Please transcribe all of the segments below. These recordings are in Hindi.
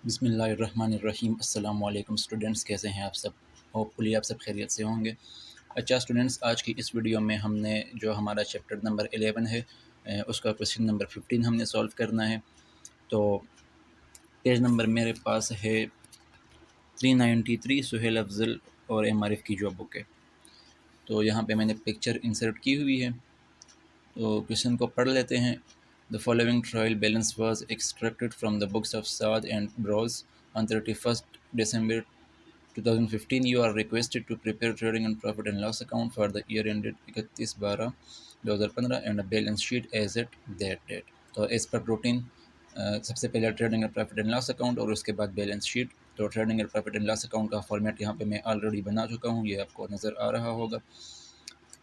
बिस्मिल्लाहिर्रहमानिर्रहीम। अस्सलाम वालेकुम स्टूडेंट्स, कैसे हैं आप सब? होपफुली आप सब खैरियत से होंगे। अच्छा स्टूडेंट्स, आज की इस वीडियो में हमने जो हमारा चैप्टर नंबर 11 है उसका क्वेश्चन नंबर 15 हमने सॉल्व करना है। तो पेज नंबर मेरे पास है 393, सुहेल अफजल और एमआरएफ की जो बुक है। तो यहाँ पे मैंने पिक्चर इंसर्ट की हुई है, तो क्वेश्चन को पढ़ लेते हैं। The following trial balance was extracted from the books of Saad and bros on 31st December 2015. You are requested to prepare trading and profit and loss account for the year ended 31/12/2015 and a balance sheet as at that date. तो एज पर रूटीन सबसे पहले trading and profit and loss account और उसके बाद बैलेंस शीट। तो trading and profit and loss account का फॉर्मेट यहाँ पे मैं ऑलरेडी बना चुका हूँ, ये आपको नज़र आ रहा होगा।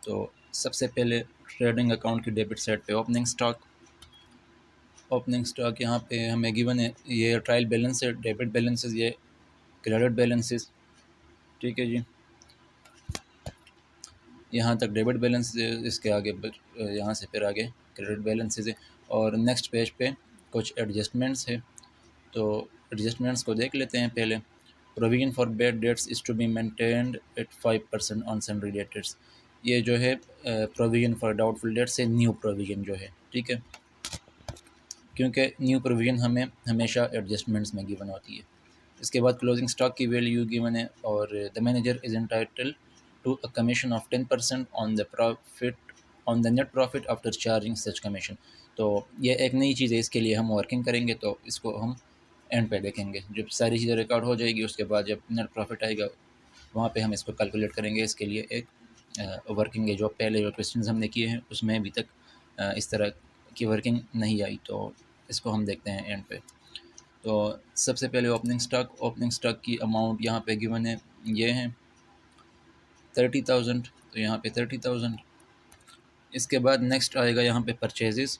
तो सबसे पहले ट्रेडिंग अकाउंट की डेबिट साइड पे ओपनिंग स्टॉक यहाँ पे हमें गिवन है, ये ट्रायल बैलेंस है, डेबिट बैलेंसेस, ये क्रेडिट बैलेंसेस। ठीक है जी, यहाँ तक डेबिट बैलेंस है, इसके आगे यहाँ से फिर आगे क्रेडिट बैलेंसेस है। और नेक्स्ट पेज पे कुछ एडजस्टमेंट्स है, तो एडजस्टमेंट्स को देख लेते हैं पहले। Provision for bad debts is to be maintained at 5% on sundry debtors. ये जो है प्रोविजन फॉर डाउटफुल डेट्स से न्यू प्रोविजन जो है, ठीक है, क्योंकि न्यू प्रोविजन हमें हमेशा एडजस्टमेंट्स में गिवन होती है। इसके बाद क्लोजिंग स्टॉक की वैल्यू गिवन है और the manager is entitled to a commission of 10% on the net profit after charging such commission. तो ये एक नई चीज़ है, इसके लिए हम वर्किंग करेंगे, तो इसको हम एंड पे देखेंगे। जब सारी चीज़ें रिकॉर्ड हो जाएगी उसके बाद जब नेट प्रॉफिट आएगा वहाँ पे हम इसको कैलकुलेट करेंगे। इसके लिए एक वर्किंग है, जो पहले जो क्वेश्चन हमने किए हैं उसमें अभी तक इस तरह की वर्किंग नहीं आई, तो इसको हम देखते हैं एंड पे। तो सबसे पहले ओपनिंग स्टॉक की अमाउंट यहाँ पे गिवन है, ये है 30,000, तो यहाँ पे 30,000। इसके बाद नेक्स्ट आएगा यहाँ पे परचेजेस।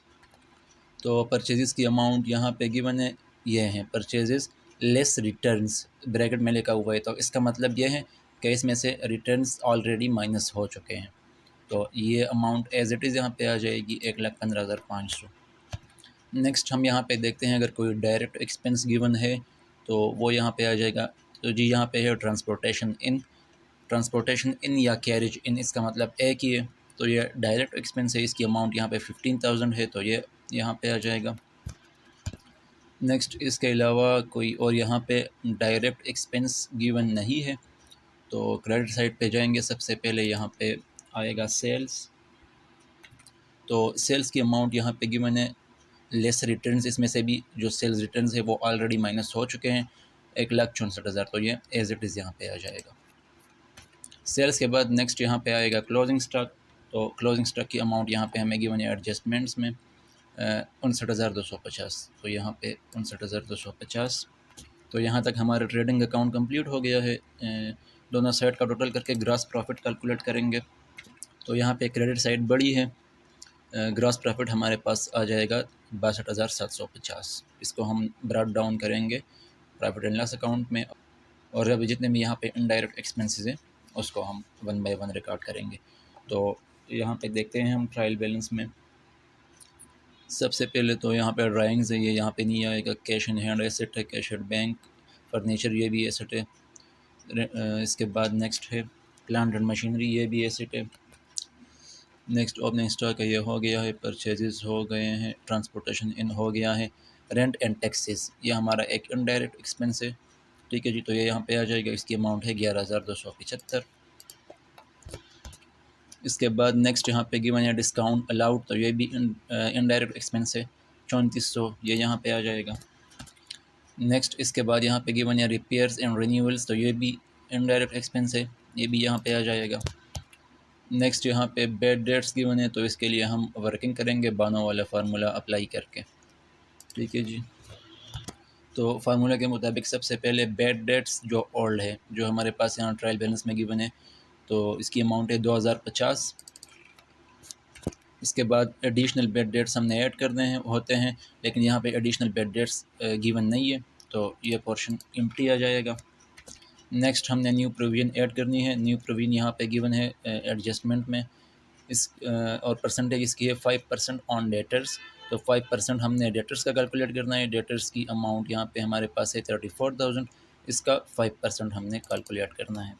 तो परचेजेस की अमाउंट यहाँ पे गिवन है, ये हैं परचेजेस लेस रिटर्न्स, ब्रैकेट में लिखा हुआ है। तो इसका मतलब ये है कि इसमें से रिटर्न्स ऑलरेडी माइनस हो चुके हैं, तो ये अमाउंट एज इट इज़ यहाँ पे आ जाएगी 1,15,500। नेक्स्ट हम यहाँ पे देखते हैं, अगर कोई डायरेक्ट एक्सपेंस गिवन है तो वो यहाँ पे आ जाएगा। तो जी यहाँ पे है ट्रांसपोर्टेशन इन या कैरेज इन, इसका मतलब एक ही है, तो ये डायरेक्ट एक्सपेंस है, इसकी अमाउंट यहाँ पे 15,000 है, तो ये यहाँ पे आ जाएगा। नेक्स्ट इसके अलावा कोई और यहाँ पे डायरेक्ट एक्सपेंस गिवन नहीं है, तो क्रेडिट साइड पे जाएंगे। सबसे पहले यहाँ पे आएगा सेल्स। तो सेल्स की अमाउंट यहाँ पे गिवन है लेस रिटर्न्स, इसमें से भी जो सेल्स रिटर्न्स है वो ऑलरेडी माइनस हो चुके हैं 1,64,000, तो ये एज इट इज़ यहाँ पे आ जाएगा। सेल्स के बाद नेक्स्ट यहाँ पे आएगा क्लोजिंग स्टॉक। तो क्लोजिंग स्टॉक की अमाउंट यहाँ पे हमें गिवन है एडजस्टमेंट्स में 59,250, तो यहाँ पे 59,250। तो यहाँ तक हमारा ट्रेडिंग अकाउंट कंप्लीट हो गया है। दोनों साइड का टोटल करके ग्रॉस प्रॉफिट कैलकुलेट करेंगे। तो यहाँ पे क्रेडिट साइड बड़ी है, ग्रॉस प्रॉफिट हमारे पास आ जाएगा 62,750। इसको हम ब्रॉड डाउन करेंगे प्रॉफिट एंड लॉस अकाउंट में, और अभी जितने भी यहाँ पे इनडायरेक्ट एक्सपेंसेस हैं उसको हम 1 बाय 1 रिकॉर्ड करेंगे। तो यहाँ पे देखते हैं हम ट्रायल बैलेंस में। सबसे पहले तो यहाँ पे ड्राइंग्स है, ये यहाँ पे नहीं आएगा। कैश इन हैंड एसेट है, कैश एट बैंक, फर्नीचर ये भी एसेट है। इसके बाद नेक्स्ट है प्लांट एंड मशीनरी, ये भी एसेट है। नेक्स्ट ओपनिंग स्टॉक है, ये हो गया है। परचेजेस हो गए हैं, ट्रांसपोर्टेशन इन हो गया है। रेंट एंड टैक्सेस ये हमारा एक इनडायरेक्ट एक्सपेंस है, ठीक है जी, तो ये यहाँ पे आ जाएगा। इसकी अमाउंट है 11,275। इसके बाद नेक्स्ट यहाँ पे गिवन है डिस्काउंट अलाउड, तो ये भी इनडायरेक्ट एक्सपेंस है 3,400, ये यहाँ पे आ जाएगा। नेक्स्ट इसके बाद यहाँ पे गिवन है रिपेयर्स एंड रिन्यूअल्स, तो ये भी इनडायरेक्ट एक्सपेंस है, ये भी यहाँ पे आ जाएगा। नेक्स्ट यहाँ पे बैड डेट्स गिवन है, तो इसके लिए हम वर्किंग करेंगे बानो वाला फार्मूला अप्लाई करके, ठीक है जी। तो फार्मूला के मुताबिक सबसे पहले बैड डेट्स जो ओल्ड है, जो हमारे पास यहाँ ट्रायल बैलेंस में गिवन है, तो इसकी अमाउंट है 2,050। इसके बाद एडिशनल बैड डेट्स हमने ऐड करने हैं होते हैं, लेकिन यहाँ पे एडिशनल बैड डेट्स गिवन नहीं है, तो ये पोर्शन एम्प्टी आ जाएगा। नेक्स्ट हमने न्यू प्रोविजन ऐड करनी है। न्यू प्रोविजन यहाँ पे गिवन है एडजस्टमेंट में, इस और परसेंटेज इसकी है 5% ऑन डेटर्स, तो 5% हमने डेटर्स का कैलकुलेट करना है। डेटर्स की अमाउंट यहाँ पे हमारे पास है 34,000, इसका 5% हमने कैलकुलेट करना है।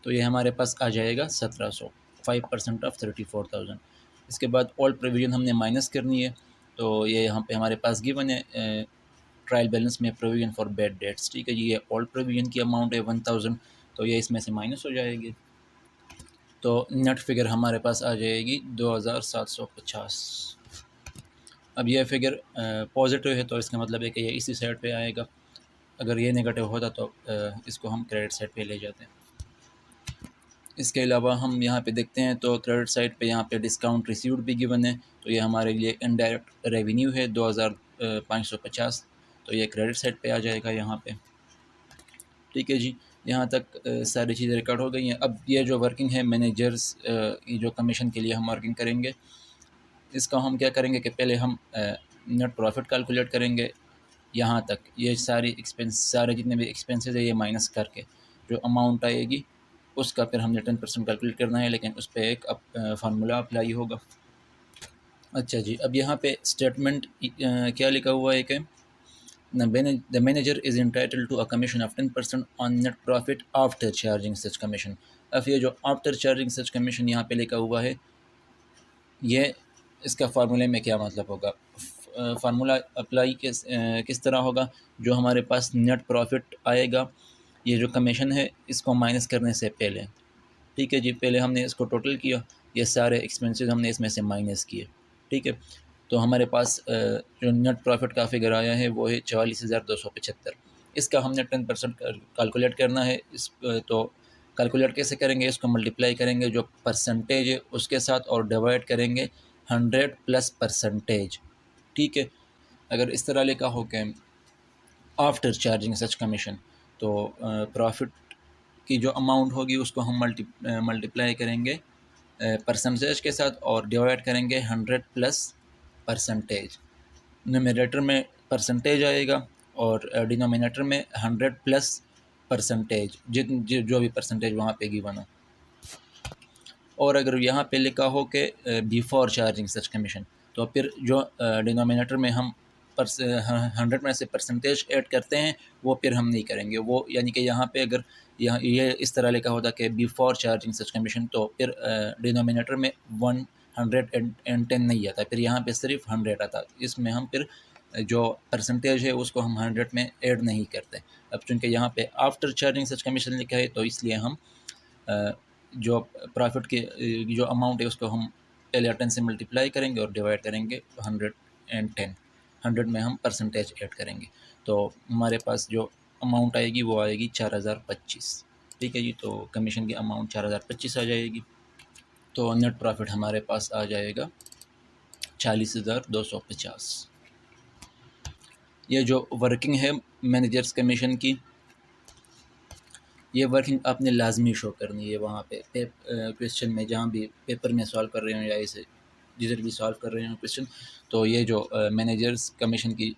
तो ये हमारे पास आ जाएगा 1700, 5% ऑफ 34,000। इसके बाद ऑल प्रोविज़न हमने माइनस करनी है। तो ये यहाँ पे हमारे पास गिवन है ट्रायल बैलेंस में प्रोविज़न फॉर बैड डेट्स, ठीक है जी। ये ऑल प्रोविज़न की अमाउंट है 1000, तो ये इसमें से माइनस हो जाएगी। तो नेट फिगर हमारे पास आ जाएगी 2750। अब ये फिगर पॉजिटिव है तो इसका मतलब है कि ये इसी साइड पे आएगा। अगर ये नेगेटिव होता तो इसको हम क्रेडिट साइड पे ले जाते हैं। इसके अलावा हम यहाँ पे देखते हैं तो क्रेडिट साइड पे यहाँ पे डिस्काउंट रिसीव्ड भी गिवन है। तो ये हमारे लिए इनडायरेक्ट रेवेन्यू है 2550, तो ये क्रेडिट साइड पे आ जाएगा यहाँ पे, ठीक है जी। यहाँ तक सारी चीज़ें रिकॉर्ड हो गई हैं। अब ये जो वर्किंग है मैनेजर्स, ये जो कमीशन के लिए हम वर्किंग करेंगे, इसका हम क्या करेंगे कि पहले हम नेट प्रॉफिट कैलकुलेट करेंगे। यहाँ तक ये सारी एक्सपेंस, सारे जितने भी एक्सपेंसेस है ये माइनस करके जो अमाउंट आएगी उसका फिर हमने 10% कैलकुलेट करना है, लेकिन उस पर एक फार्मूला अप्लाई होगा। अच्छा जी, अब यहाँ पे स्टेटमेंट क्या लिखा हुआ है कि the manager is entitled to a commission of 10% on net profit after charging such commission। अब ये जो आफ्टर चार्जिंग सच कमीशन यहाँ पे लिखा हुआ है, ये इसका फार्मूले में क्या मतलब होगा? फार्मूला अप्लाई किस तरह होगा? जो हमारे पास नेट प्रॉफिट आएगा, ये जो कमीशन है इसको माइनस करने से पहले, ठीक है जी। पहले हमने इसको टोटल किया, ये सारे एक्सपेंसेस हमने इसमें से माइनस किए, ठीक है। तो हमारे पास जो नेट प्रॉफिट का फिगर आया है वो है 44,275। इसका हमने 10% कैलकुलेट करना है। तो कैलकुलेट कैसे करेंगे? इसको मल्टीप्लाई करेंगे जो परसेंटेज है उसके साथ और डिवाइड करेंगे 100 प्लस परसेंटेज, ठीक है। अगर इस तरह लिखा हो कि आफ्टर चार्जिंग सच कमीशन, तो प्रॉफिट की जो अमाउंट होगी उसको हम मल्टीप्लाई करेंगे परसेंटेज के साथ और डिवाइड करेंगे 100 प्लस परसेंटेज। न्यूमरेटर में परसेंटेज आएगा और डिनोमिनेटर में 100 प्लस परसेंटेज, जो भी परसेंटेज वहाँ पे गिवन हो। और अगर यहाँ पे लिखा हो कि बिफोर चार्जिंग सच कमीशन, तो फिर जो डिनोमिनेटर में हम 100 में से परसेंटेज ऐड करते हैं वो फिर हम नहीं करेंगे वो, यानी कि यहाँ पे अगर यहाँ ये इस तरह लिखा होता कि बिफोर चार्जिंग सच कमीशन, तो फिर डिनोमिनेटर में 110 नहीं आता, फिर यहाँ पे सिर्फ 100 आता। इसमें हम फिर जो परसेंटेज है उसको हम 100 में ऐड नहीं करते। अब चूँकि यहाँ पे आफ्टर चार्जिंग सच कमीशन लिखा है तो इसलिए हम जो प्रॉफिट के जो अमाउंट है उसको हम पहले 10 से मल्टीप्लाई करेंगे और डिवाइड करेंगे 110, 100 में हम परसेंटेज ऐड करेंगे। तो हमारे पास जो अमाउंट आएगी वो आएगी 4025, ठीक है जी। तो कमीशन की अमाउंट 4025 आ जाएगी। तो नेट प्रॉफिट हमारे पास आ जाएगा 40,250। ये जो वर्किंग है मैनेजर्स कमीशन की, ये वर्किंग आपने लाजमी शो करनी है वहाँ पे क्वेश्चन में, जहाँ भी पेपर में सॉल्व कर रहे हो या इसे जिधर भी सॉल्व कर रहे हो क्वेश्चन। तो ये जो मैनेजर्स कमीशन की,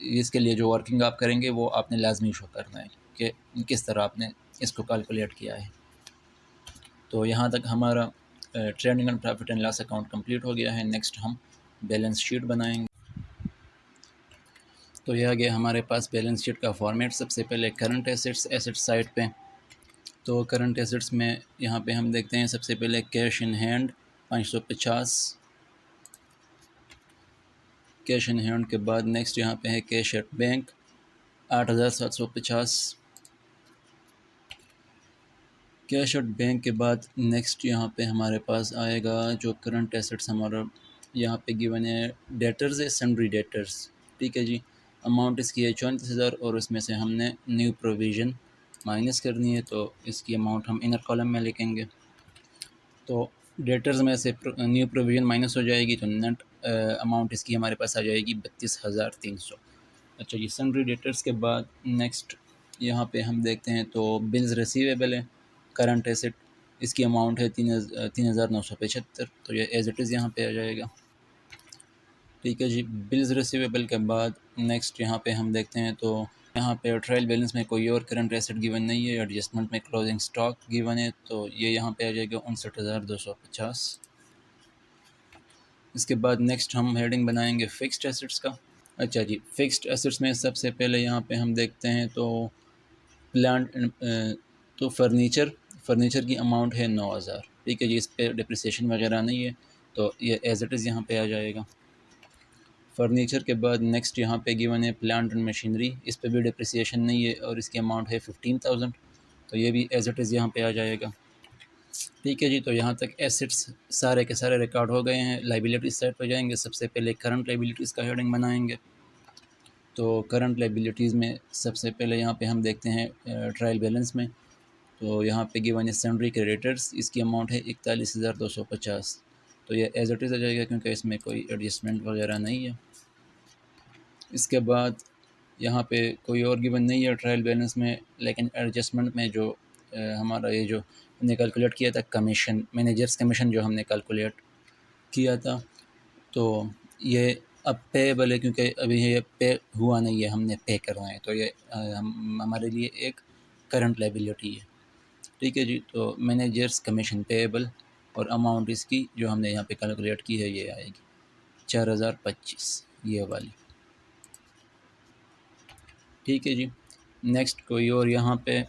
इसके लिए जो वर्किंग आप करेंगे वो आपने लाजमी शो करना है कि किस तरह आपने इसको कैलकुलेट किया है। तो यहाँ तक हमारा trading and profit and loss account complete हो गया है। नेक्स्ट हम बैलेंस शीट बनाएंगे। तो यह आ गया हमारे पास बैलेंस शीट का फॉर्मेट। सबसे पहले करंट एसेट्स साइड पे। तो करंट एसेट्स में यहाँ पे हम देखते हैं सबसे पहले cash in hand 550, cash in hand के बाद नेक्स्ट यहाँ पे है cash at bank 8,750, cash at bank के बाद नेक्स्ट यहाँ पे हमारे पास आएगा जो करंट एसेट्स हमारा यहाँ पे गिवन है डेटर्स है, सन्ड्री डेटर्स, ठीक है जी। अमाउंट इसकी है 34,000 और उसमें से हमने न्यू प्रोविज़न माइनस करनी है, तो इसकी अमाउंट हम इनर कॉलम में लिखेंगे। तो डेटर्स में से न्यू प्रोविज़न माइनस हो जाएगी तो नेट अमाउंट इसकी हमारे पास आ जाएगी 32,300। अच्छा जी, सन्ड्री डेटर्स के बाद नेक्स्ट यहाँ पे हम देखते हैं तो बिल्स रिसीवेबल है, करंट एसेट, इसकी अमाउंट है 3,975, तो ये एज इट इज़ यहाँ पे आ जाएगा, ठीक है जी। बिल्स रिसीवेबल के बाद नेक्स्ट यहाँ पे हम देखते हैं तो यहाँ पे ट्रायल बैलेंस में कोई और करंट एसेट गिवन नहीं है, एडजस्टमेंट में क्लोजिंग स्टॉक गिवन है, तो ये यहाँ पे आ जाएगा 59,250। इसके बाद नेक्स्ट हम हेडिंग बनाएंगे फ़िक्स्ड एसेट्स का। अच्छा जी, फ़िक्स्ड एसेट्स में सबसे पहले यहाँ पे हम देखते हैं तो प्लांट तो फर्नीचर की अमाउंट है 9,000, ठीक है जी। इस पे डिप्रिसिएशन वगैरह नहीं है, तो ये एज इट इज़ यहाँ पे आ जाएगा। फर्नीचर के बाद नेक्स्ट यहाँ पे गिवन है प्लांट एंड मशीनरी, इस पे भी डिप्रिसिएशन नहीं है और इसकी अमाउंट है 15,000, तो ये भी एज इट इज़ यहाँ पे आ जाएगा, ठीक है जी। तो यहाँ तक एसेट्स सारे के सारे रिकॉर्ड हो गए हैं। लाइबिलिटीज़ साइड पर जाएंगे, सबसे पहले करंट लाइबिलिटीज़ का हेडिंग बनाएंगे। तो करंट लाइबिलिटीज़ में सबसे पहले यहाँ पे हम देखते हैं ट्रायल बैलेंस में, तो यहाँ पे गिवन है सन्ड्री क्रेडिटर्स, इसकी अमाउंट है 41,250, तो ये एज इट इज़ आ जाएगा क्योंकि इसमें कोई एडजस्टमेंट वगैरह नहीं है। इसके बाद यहाँ पे कोई और गिवन नहीं है ट्रायल बैलेंस में, लेकिन एडजस्टमेंट में जो हमारा ये जो हमने कैलकुलेट किया था कमीशन, मैनेजर्स कमीशन जो हमने कैलकुलेट किया था, तो ये अब पेएबल है क्योंकि अभी ये पे हुआ नहीं है, हमने पे करना है, तो ये हमारे लिए एक करंट लायबिलिटी है, ठीक है जी। तो मैनेजर्स कमीशन पेएबल और अमाउंट इसकी जो हमने यहाँ पे कैलकुलेट की है ये आएगी 4,025, ये वाली, ठीक है जी। नेक्स्ट कोई और यहाँ पे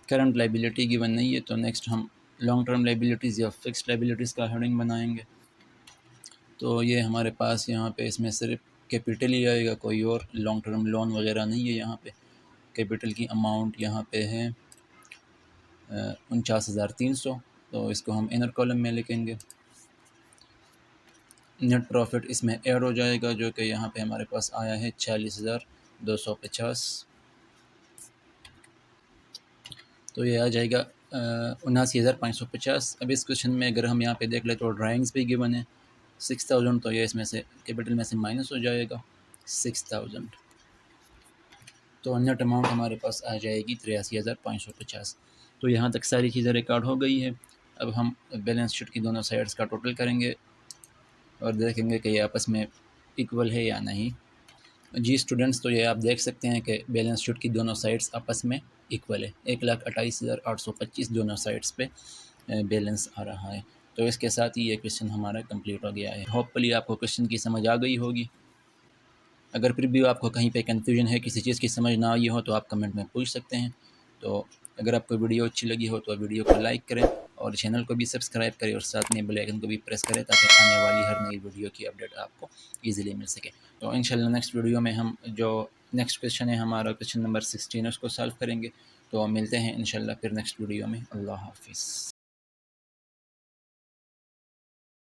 करंट लायबिलिटी गिवन नहीं है, तो नेक्स्ट हम लॉन्ग टर्म लायबिलिटीज़ या फिक्स्ड लायबिलिटीज़ का हेडिंग बनाएंगे। तो ये हमारे पास यहाँ पे इसमें सिर्फ कैपिटल ही आएगा, कोई और लॉन्ग टर्म लोन वगैरह नहीं है। यहाँ पे कैपिटल की अमाउंट यहाँ पे है 49,300, तो इसको हम इनर कॉलम में लिखेंगे। नेट प्रॉफिट इसमें ऐड हो जाएगा जो कि यहाँ पे हमारे पास आया है 40,250, तो ये आ जाएगा 79,550। अब इस क्वेश्चन में अगर हम यहाँ पे देख ले तो ड्राइंग्स भी गिवन है 6,000, तो ये इसमें से कैपिटल में से माइनस हो जाएगा 6,000, तो नेट अमाउंट हमारे पास आ जाएगी 83,550। तो यहाँ तक सारी चीज़ें रिकॉर्ड हो गई है। अब हम बैलेंस शीट की दोनों साइड्स का टोटल करेंगे और देखेंगे कि ये आपस में इक्वल है या नहीं। जी स्टूडेंट्स, तो ये आप देख सकते हैं कि बैलेंस शीट की दोनों साइड्स आपस में इक्वल है, 1,28,825 दोनों साइड्स पे बैलेंस आ रहा है। तो इसके साथ ही ये क्वेश्चन हमारा कंप्लीट हो गया है। होपफुली आपको क्वेश्चन की समझ आ गई होगी। अगर फिर भी आपको कहीं पे कन्फ्यूजन है, किसी चीज़ की समझ ना आई हो, तो आप कमेंट में पूछ सकते हैं। तो अगर आपको वीडियो अच्छी लगी हो तो वीडियो को लाइक करें और चैनल को भी सब्सक्राइब करें और साथ में बेल आइकन को भी प्रेस करें ताकि आने वाली हर नई वीडियो की अपडेट आपको ईजिली मिल सके। तो इंशाल्लाह नेक्स्ट वीडियो में हम जो नेक्स्ट क्वेश्चन है हमारा क्वेश्चन नंबर 16 उसको सॉल्व करेंगे। तो मिलते हैं इंशाल्लाह फिर नेक्स्ट वीडियो में। अल्लाह हाफिज़।